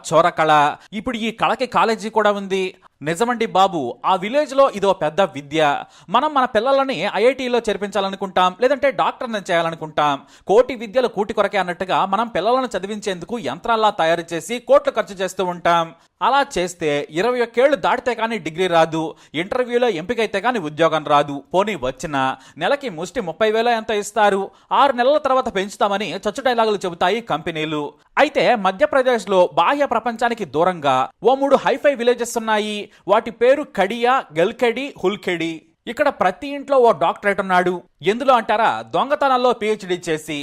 చోర కళ. ఇప్పుడు ఈ కళకి కాలేజీ కూడా ఉంది. నిజమండి బాబు, ఆ విలేజ్ లో ఇదో పెద్ద విద్య. మనం మన పిల్లలని ఐఐటీలో చేర్పించాలనుకుంటాం, లేదంటే డాక్టర్ని చేయాలనుకుంటాం. కోటి విద్యలు కూటి కొరకే అన్నట్టుగా మనం పిల్లలను చదివించేందుకు యంత్రాల్లా తయారు చేసి కోట్లు ఖర్చు చేస్తూ ఉంటాం. అలా చేస్తే 21 ఏళ్లు దాటితే కానీ డిగ్రీ రాదు, ఇంటర్వ్యూలో ఎంపికైతే కానీ ఉద్యోగం రాదు. పోనీ వచ్చిన నెలకి ముష్టి 30,000 ఎంత ఇస్తారు, 6 నెలల తర్వాత పెంచుతామని చచ్చు డైలాగులు చెబుతాయి కంపెనీలు. అయితే మధ్యప్రదేశ్లో బాహ్య ప్రపంచానికి దూరంగా ఓ 3 హైఫై విలేజెస్ ఉన్నాయి. వాటి పేరు కడియా, గల్కెడి, హుల్కెడి. ఇక్కడ ప్రతి ఇంట్లో ఓ డాక్టరేట్ ఉన్నాడు. ఎందులో అంటారా? దొంగతనాల్లో పిహెచ్డి చేసి.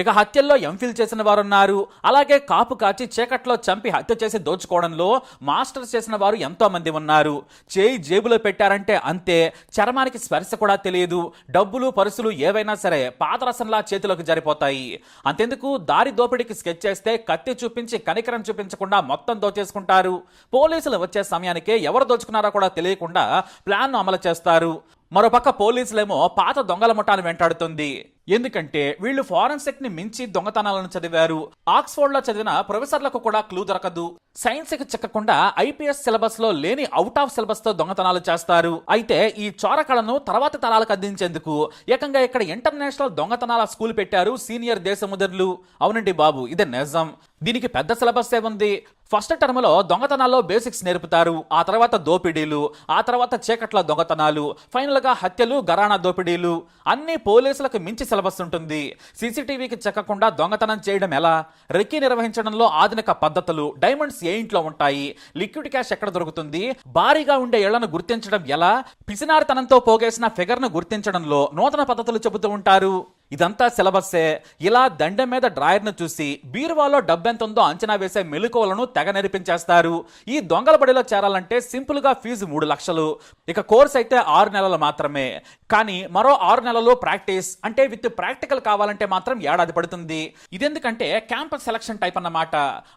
ఇక హత్యల్లో ఎంఫిల్ చేసిన వారున్నారు. అలాగే కాపు కాచి చీకట్లో చంపి హత్య చేసి దోచుకోవడంలో మాస్టర్స్ చేసిన వారు ఎంతో మంది ఉన్నారు. చేయి జేబులో పెట్టారంటే అంతే, చర్మానికి స్పర్శ కూడా తెలియదు. డబ్బులు పరుసులు ఏవైనా సరే పాదరసంలా చేతిలోకి జారిపోతాయి. అంతెందుకు, దారి దోపిడీకి స్కెచ్ చేస్తే కత్తి చూపించి కనికరం చూపించకుండా మొత్తం దోచేసుకుంటారు. పోలీసులు వచ్చే సమయానికే ఎవరు దోచుకున్నారో కూడా తెలియకుండా ప్లాన్ అమలు చేస్తారు. మరోపక్క పోలీసులేమో పాత దొంగల ముఠాను వెంటాడుతుంది. ఎందుకంటే వీళ్ళు ఫారెన్సిక్ ని మించి దొంగతనాలను చదివారు. ఆక్స్ఫోర్డ్ లో చదివిన ప్రొఫెసర్లకు కూడా క్లూ దొరకదు. సైన్స్ కి చిక్కకుండా ఐపీఎస్ సిలబస్ లో లేని అవుట్ ఆఫ్ సిలబస్ తో దొంగతనాలు చేస్తారు. అయితే ఈ చోరకళను తర్వాతి తరాలకు అందించేందుకు ఏకంగా ఇక్కడ ఇంటర్నేషనల్ దొంగతనాల స్కూల్ పెట్టారు సీనియర్ దేశముద్రులు. అవునండి బాబు, ఇదే నిజం. దీనికి పెద్ద సిలబస్ ఉంది. ఫస్ట్ టర్మ్ లో దొంగతనాల్లో బేసిక్స్ నేర్పుతారు. ఆ తర్వాత దోపిడీలు, ఆ తర్వాత చీకట్ల దొంగతనాలు, ఫైనల్ గా హత్యలు, గరాణా దోపిడీలు. అన్ని పోలీసులకు మించి సిలబస్ ఉంటుంది. సీసీటీవీకి చెక్కకుండా దొంగతనం చేయడం ఎలా, రెక్కి నిర్వహించడంలో ఆధునిక పద్ధతులు, డైమండ్స్ ఏ ఇంట్లో ఉంటాయి, లిక్విడ్ క్యాష్ ఎక్కడ దొరుకుతుంది, భారీగా ఉండే ఇళ్లను గుర్తించడం ఎలా, పిసినారితనంతో పోగేసిన ఫిగర్ ను గుర్తించడంలో నూతన పద్ధతులు చెబుతూ ఉంటారు. ఇదంతా సిలబస్సే. ఇలా దండెం మీద డ్రాయర్ను చూసి బీరువాలో డబ్బెంత ఉందో అంచనా వేసే మెలకువలను తెగ నేర్పించేస్తారు. ఈ దొంగల బడిలో చేరాలంటే సింపుల్ గా ఫీజు 3 లక్షలు. ఇక కోర్స్ అయితే 6 నెలలు మాత్రమే. కానీ మరో 6 నెలలు ప్రాక్టీస్, అంటే విత్ ప్రాక్టికల్ కావాలంటే మాత్రం ఏడాది పడుతుంది. ఇదెందుకంటే క్యాంపస్ సెలక్షన్ టైప్ అన్నమాట.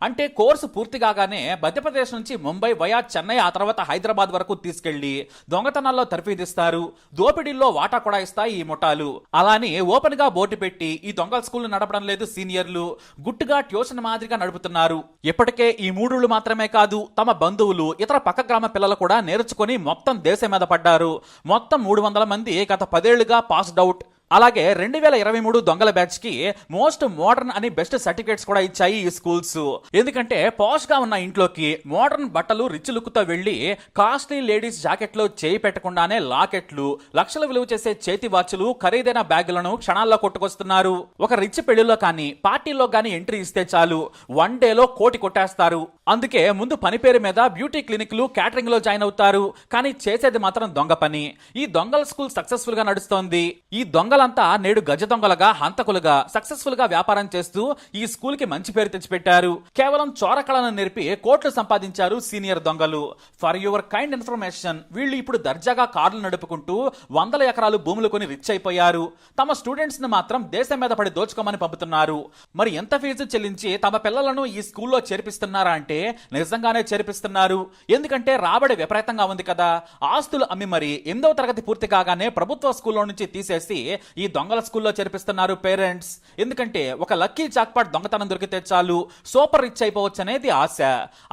అంటే కోర్సు పూర్తి కాగానే మధ్యప్రదేశ్ నుంచి ముంబై వయా చెన్నై, ఆ తర్వాత హైదరాబాద్ వరకు తీసుకెళ్లి దొంగతనాల్లో తర్ఫీదిస్తారు. దోపిడీల్లో వాటా కూడా ఇస్తాయి ఈ ముఠాలు. అలానే ఓపెన్ బోర్డు పెట్టి ఈ దొంగల స్కూల్ నడపడం లేదు సీనియర్లు, గుట్టుగా ట్యూషన్ మాదిరిగా నడుపుతున్నారు. ఇప్పటికే ఈ 3 మాత్రమే కాదు, తమ బంధువులు ఇతర పక్క గ్రామ పిల్లలు కూడా నేర్చుకుని మొత్తం దేశం మీద పడ్డారు. మొత్తం 300 మంది గత 10 ఏళ్లుగా పాస్డ్ అవుట్. అలాగే 2023 దొంగల బ్యాచ్ కి మోస్ట్ మోడర్న్ అని బెస్ట్ సర్టిఫికేట్స్ కూడా ఇచ్చాయి ఈ స్కూల్స్. ఎందుకంటే పాష్ గా ఉన్న ఇంట్లోకి మోడర్న్ బట్టలు రిచ్ లుక్ తో వెళ్లి కాస్ట్లీ లేడీస్ జాకెట్లు చేయి పెట్టకుండానే లాకెట్లు, లక్షల విలువ చేసే చేతి వాచ్లు, ఖరీదైన బ్యాగులను క్షణాల్లో కొట్టుకొస్తున్నారు. ఒక రిచ్ పెళ్లిలో కానీ పార్టీలో కానీ ఎంట్రీ ఇస్తే చాలు, 1 డేలో కోటి కొట్టేస్తారు. అందుకే ముందు పని పేరు మీద బ్యూటీ క్లినిక్లు, క్యాటరింగ్ లో జాయిన్ అవుతారు. కానీ చేసేది మాత్రం దొంగ పని. ఈ దొంగల స్కూల్ సక్సెస్ఫుల్ గా నడుస్తోంది. ఈ దొంగలంతా నేడు గజ దొంగలుగా, హంతకులుగా సక్సెస్ఫుల్ గా వ్యాపారం చేస్తూ ఈ స్కూల్ కి మంచి పేరు తెచ్చిపెట్టారు. కేవలం చోరకళను నేర్పి కోట్లు సంపాదించారు సీనియర్ దొంగలు. ఫర్ యువర్ కైండ్ ఇన్ఫర్మేషన్, వీళ్ళు ఇప్పుడు దర్జాగా కార్లు నడుపుకుంటూ 100 ఎకరాలు భూములు కొని రిచ్ అయిపోయారు. తమ స్టూడెంట్స్ ని మాత్రం దేశం మీద పడి దోచుకోమని పంపుతున్నారు. మరి ఎంత ఫీజు చెల్లించి తమ పిల్లలను ఈ స్కూల్లో చేర్పిస్తున్నారా అంటే నిజంగానే చేర్పిస్తున్నారు. ఎందుకంటే రాబడి విపరీతంగా ఉంది కదా. ఆస్తులు అమ్మి మరి 8వ తరగతి పూర్తి కాగానే ప్రభుత్వ స్కూల్లో నుంచి తీసేసి ఈ దొంగల స్కూల్లో చేర్పిస్తున్నారు పేరెంట్స్. ఎందుకంటే ఒక లక్కీ జాక్పాట్ దొంగతనం దొరికితే చాలు సూపర్ రిచ్ అయిపోవచ్చు అనేది ఆశ.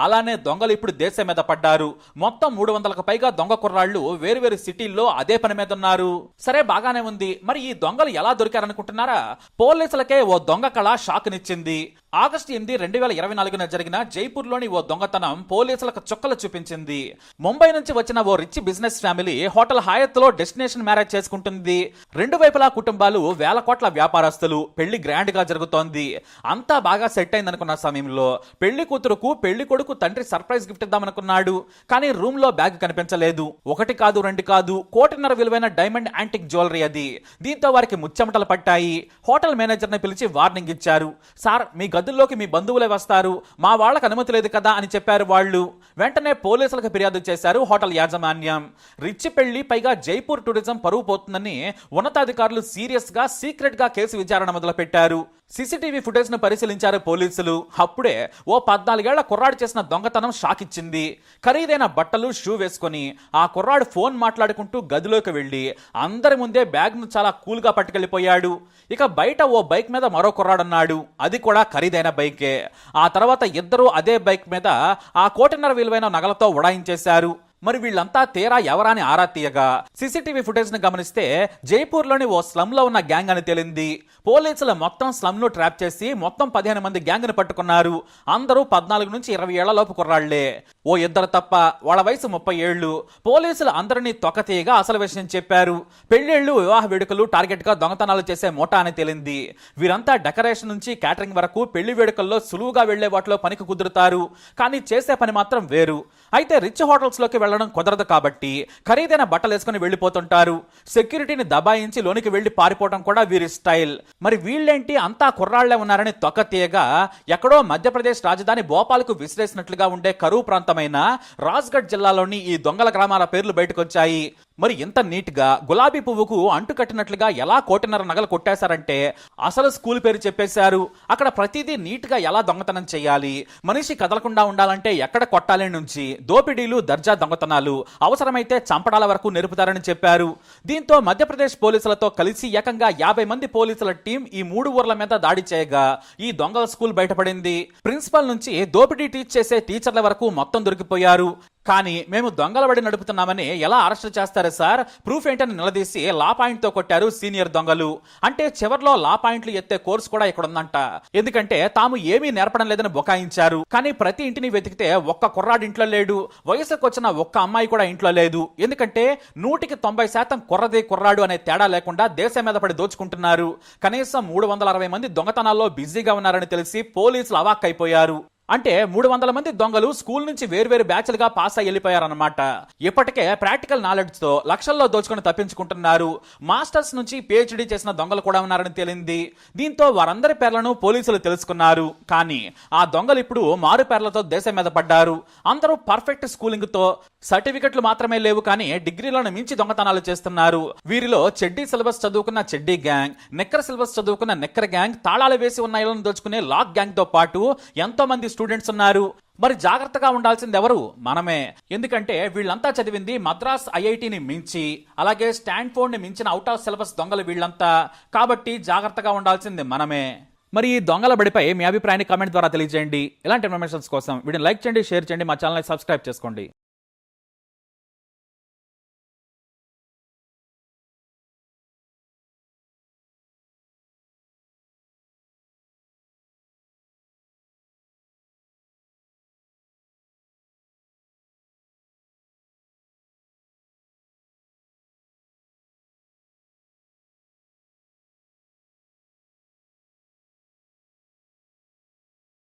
అలానే దొంగలు ఇప్పుడు దేశం మీద పడ్డారు. మొత్తం 300కు పైగా దొంగ కుర్రాళ్ళు వేరువేరు సిటీల్లో అదే పని మీద ఉన్నారు. సరే, బాగానే ఉంది. మరి ఈ దొంగలు ఎలా దొరికారనుకుంటున్నారా? పోలీసులకే ఓ దొంగ కళ షాక్ నిచ్చింది. ఆగస్టు 8, 2024 జరిగిన జైపూర్లోని ఓ దొంగతనం పోలీసులకు చుక్కలు చూపించింది. ముంబై నుంచి వచ్చిన ఓ rich business family hotel Hyatt లో డెస్టినేషన్ మ్యారేజ్ చేసుకుంటుంది. 2 వైపులా కుటుంబాలు, వేల కోట్ల వ్యాపారస్తులు. పెళ్లి గ్రాండ్ గా జరుగుతోంది. అంతా బాగా సెట్ అయిందనుకున్న సమయంలో పెళ్లి కూతురుకు పెళ్లి కొడుకు తండ్రి సర్ప్రైజ్ గిఫ్ట్ ఇద్దామనుకున్నాడు. కానీ రూమ్ లో బ్యాగ్ కనిపించలేదు. 1 కాదు 2 కాదు, 1.5 కోటి విలువైన డైమండ్ యాంటిక్ జ్యువెలరీ అది. దీంతో వారికి ముచ్చెమటలు పట్టాయి. హోటల్ మేనేజర్ ని పిలిచి వార్నింగ్ ఇచ్చారు. సార్, మీ గదుల్లోకి మీ బంధువులే వస్తారు, మా వాళ్ళకి అనుమతి లేదు కదా అని చెప్పారు వాళ్ళు. వెంటనే పోలీసులకు ఫిర్యాదు చేశారు హోటల్ యాజమాన్యం. రిచ్ పెళ్లి, పైగా జైపూర్ టూరిజం పరువు పోతుందని ఉన్నతాధికారులు అధికారులు సీరియస్ గా సీక్రెట్ గా కేసు విచారణ మొదలుపెట్టారు. సీసీటీవీ ఫుటేజ్ ను పరిశీలించారు పోలీసులు. అప్పుడే ఓ 14 ఏళ్ల కుర్రాడు చేసిన దొంగతనం షాక్ ఇచ్చింది. ఖరీదైన బట్టలు, షూ వేసుకొని ఆ కుర్రాడు ఫోన్ మాట్లాడుకుంటూ గదిలోకి వెళ్లి అందరి ముందే బ్యాగ్ ను చాలా కూల్ గా పట్టుకెళ్లిపోయాడు. ఇక బయట ఓ బైక్ మీద మరో కుర్రాడున్నాడు, అది కూడా ఖరీదైన బైకే. ఆ తర్వాత ఇద్దరూ అదే బైక్ మీద ఆ 1.5 కోటి విలువైన నగలతో ఉడాయించేశారు. మరి వీళ్ళంతా తీరా ఎవరాని ఆరా తీయగా సీసీటీవీ ఫుటేజ్ ను గమనిస్తే జైపూర్లోని ఓ స్లమ్ లో ఉన్న గ్యాంగ్ అని తేలింది. పోలీసులు మొత్తం స్లమ్ ను ట్రాప్ చేసి మొత్తం 15 మంది గ్యాంగ్ ను పట్టుకున్నారు. అందరూ 14 నుంచి 20 ఏళ్ల లోపు కుర్రాళ్లే. ఓ ఇద్దరు తప్ప వాళ్ళ వయసు 30 ఏళ్లు. పోలీసులు అందరినీ తొక్కతీయగా అసలు విషయం చెప్పారు. పెళ్లిళ్లు, వివాహ వేడుకలు టార్గెట్ గా దొంగతనాలు చేసే మోటా అని తేలింది. వీరంతా డెకరేషన్ నుంచి క్యాటరింగ్ వరకు పెళ్లి వేడుకల్లో సులువుగా వెళ్లే వాటిలో పనికి కుదురుతారు, కానీ చేసే పని మాత్రం వేరు. అయితే రిచ్ హోటల్స్ లోకి వెళ్లడం కుదరదు కాబట్టి ఖరీదైన బట్టలు వేసుకుని వెళ్లిపోతుంటారు. సెక్యూరిటీని దబాయించి లోనికి వెళ్లి పారిపోవడం కూడా వీరి స్టైల్. మరి వీళ్ళేంటి అంతా కుర్రాళ్లే ఉన్నారని తొక్క తీయగా ఎక్కడో మధ్యప్రదేశ్ రాజధాని భోపాల్కు విసిరేసినట్లుగా ఉండే కరువు ప్రాంతమైన రాజ్గఢ్ జిల్లాలోని ఈ దొంగల గ్రామాల పేర్లు బయటకొచ్చాయి. మరి ఇంత నీట్ గా గులాబీ పువ్వుకు అంటు కట్టినట్లుగా ఎలా 1.5 కోటి నగలు కొట్టేశారంటే అసలు స్కూల్ పేరు చెప్పేశారు. అక్కడ ప్రతిదీ నీట్ గా ఎలా దొంగతనం చేయాలి, మనిషి కదలకుండా ఉండాలంటే ఎక్కడ కొట్టాలి నుంచి దోపిడీలు, దర్జా దొంగతనాలు, అవసరమైతే చంపడాల వరకు నేర్పుతారని చెప్పారు. దీంతో మధ్యప్రదేశ్ పోలీసులతో కలిసి ఏకంగా 50 మంది పోలీసుల టీం ఈ 3 ఊర్ల మీద దాడి చేయగా ఈ దొంగల స్కూల్ బయటపడింది. ప్రిన్సిపల్ నుంచి దోపిడీ టీచ్ చేసే టీచర్ల వరకు మొత్తం దొరికిపోయారు. కానీ మేము దొంగల బడి నడుపుతున్నామని ఎలా అరెస్ట్ చేస్తారు సార్, ప్రూఫ్ ఏంటని నిలదీసి లా పాయింట్ తో కొట్టారు సీనియర్ దొంగలు. అంటే చివర్లో లా పాయింట్లు ఎత్తే కోర్సు కూడా ఇక్కడ ఉందంట. ఎందుకంటే తాము ఏమీ నేర్పడం లేదని బుకాయించారు. కానీ ప్రతి ఇంటిని వెతికితే ఒక్క కుర్రాడు ఇంట్లో లేడు, వయసుకు వచ్చిన ఒక్క అమ్మాయి కూడా ఇంట్లో లేదు. ఎందుకంటే 100% కుర్రదే కుర్రాడు అనే తేడా లేకుండా దేశం మీద పడి దోచుకుంటున్నారు. కనీసం 360 మంది దొంగతనాల్లో బిజీగా ఉన్నారని తెలిసి పోలీసులు అవాక్కైపోయారు. అంటే 300 మంది దొంగలు స్కూల్ నుంచి వేర్వేరు బ్యాచ్లుగా పాస్ అయ్యి వెళ్ళిపోయారన్నమాట. ఇప్పటికే ప్రాక్టికల్ నాలెడ్జ్ తో లక్షల్లో దోచుకుని తప్పించుకుంటున్నారు. మాస్టర్స్ నుంచి PhD చేసిన దొంగలు కూడా ఉన్నారని తేలింది. దీంతో వారందరి పేర్లను పోలీసులు తెలుసుకున్నారు. కానీ ఆ దొంగలు ఇప్పుడు మారు పేర్లతో దేశం మీద పడ్డారు. అందరూ పర్ఫెక్ట్ స్కూలింగ్ తో, సర్టిఫికెట్లు మాత్రమే లేవు కానీ డిగ్రీలను మించి దొంగతనాలు చేస్తున్నారు. వీరిలో చెడ్డీ సిలబస్ చదువుకున్న చెడ్డీ గ్యాంగ్, నెక్కర్ సిలబస్ చదువుకున్న నెక్కర్ గ్యాంగ్, తాళాలు వేసి ఉన్న ఇళ్లను దోచుకునే లాక్ గ్యాంగ్ తో పాటు ఎంతో మంది స్టూడెంట్స్ ఉన్నారు. మరి జాగ్రత్తగా ఉండాల్సింది ఎవరు? మనమే. ఎందుకంటే వీళ్ళంతా చదివింది మద్రాస్ ఐఐటిని మించి, అలాగే స్టాన్ఫోర్డ్ ని మించిన అవుట్ ఆఫ్ సిలబస్ దొంగలు వీళ్ళంతా. కాబట్టి జాగ్రత్తగా ఉండాల్సింది మనమే. మరి ఈ దొంగల బడిపై మీ అభిప్రాయాన్ని కామెంట్ ద్వారా తెలియజేయండి. ఇలాంటి ఇన్ఫర్మేషన్స్ కోసం వీడియోని లైక్ చేయండి, షేర్ చేయండి, మా ఛానల్ని సబ్స్క్రైబ్ చేసుకోండి.